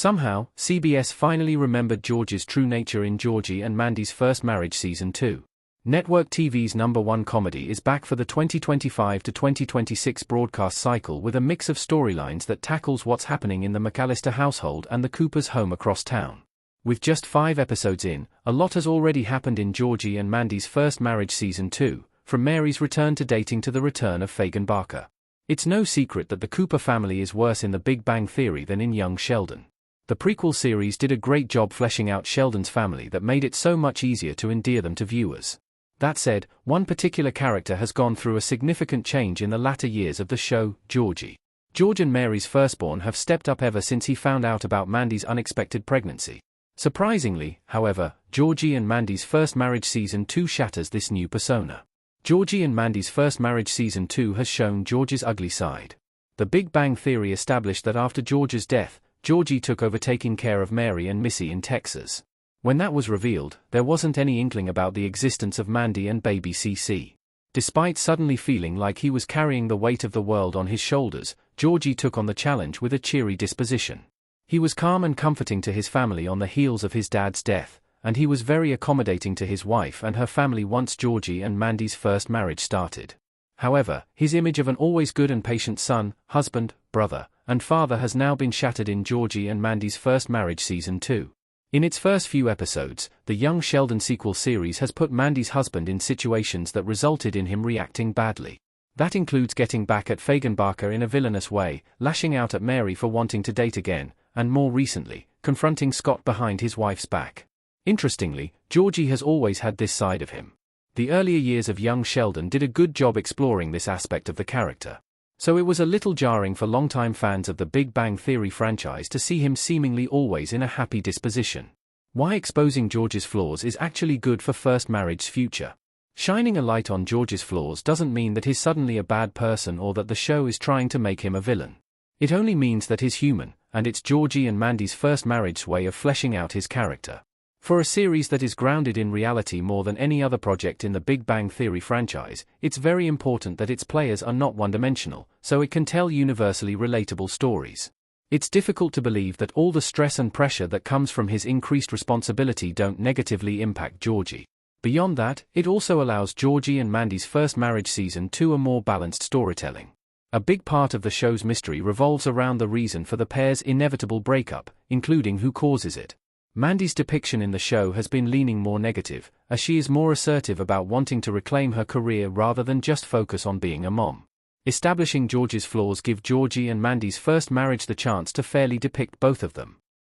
Somehow, CBS finally remembered George's true nature in Georgie and Mandy's First Marriage Season 2. Network TV's #1 comedy is back for the 2025 to 2026 broadcast cycle with a mix of storylines that tackles what's happening in the McAllister household and the Coopers' home across town. With just 5 episodes in, a lot has already happened in Georgie and Mandy's First Marriage Season 2, from Mary's return to dating to the return of Fagin Barker. It's no secret that the Cooper family is worse in The Big Bang Theory than in young Sheldon. The prequel series did a great job fleshing out Sheldon's family that made it so much easier to endear them to viewers. That said, one particular character has gone through a significant change in the latter years of the show, Georgie. George and Mary's firstborn have stepped up ever since he found out about Mandy's unexpected pregnancy. Surprisingly, however, Georgie and Mandy's First Marriage Season 2 shatters this new persona. Georgie and Mandy's First Marriage Season 2 has shown George's ugly side. The Big Bang Theory established that after George's death, Georgie took over taking care of Mary and Missy in Texas. When that was revealed, there wasn't any inkling about the existence of Mandy and baby CC. Despite suddenly feeling like he was carrying the weight of the world on his shoulders, Georgie took on the challenge with a cheery disposition. He was calm and comforting to his family on the heels of his dad's death, and he was very accommodating to his wife and her family once Georgie and Mandy's first marriage started. However, his image of an always good and patient son, husband, brother, and father has now been shattered in Georgie and Mandy's First Marriage Season 2. In its first few episodes, the Young Sheldon sequel series has put Mandy's husband in situations that resulted in him reacting badly. That includes getting back at Fagin Barker in a villainous way, lashing out at Mary for wanting to date again, and more recently, confronting Scott behind his wife's back. Interestingly, Georgie has always had this side of him. The earlier years of young Sheldon did a good job exploring this aspect of the character. So it was a little jarring for longtime fans of the Big Bang Theory franchise to see him seemingly always in a happy disposition. Why exposing George's flaws is actually good for First Marriage's future. Shining a light on George's flaws doesn't mean that he's suddenly a bad person or that the show is trying to make him a villain. It only means that he's human, and it's Georgie and Mandy's first marriage's way of fleshing out his character. For a series that is grounded in reality more than any other project in the Big Bang Theory franchise, it's very important that its players are not one-dimensional, so it can tell universally relatable stories. It's difficult to believe that all the stress and pressure that comes from his increased responsibility don't negatively impact Georgie. Beyond that, it also allows Georgie and Mandy's First Marriage Season 2 a more balanced storytelling. A big part of the show's mystery revolves around the reason for the pair's inevitable breakup, including who causes it. Mandy's depiction in the show has been leaning more negative, as she is more assertive about wanting to reclaim her career rather than just focus on being a mom. Establishing George's flaws give Georgie and Mandy's first marriage the chance to fairly depict both of them.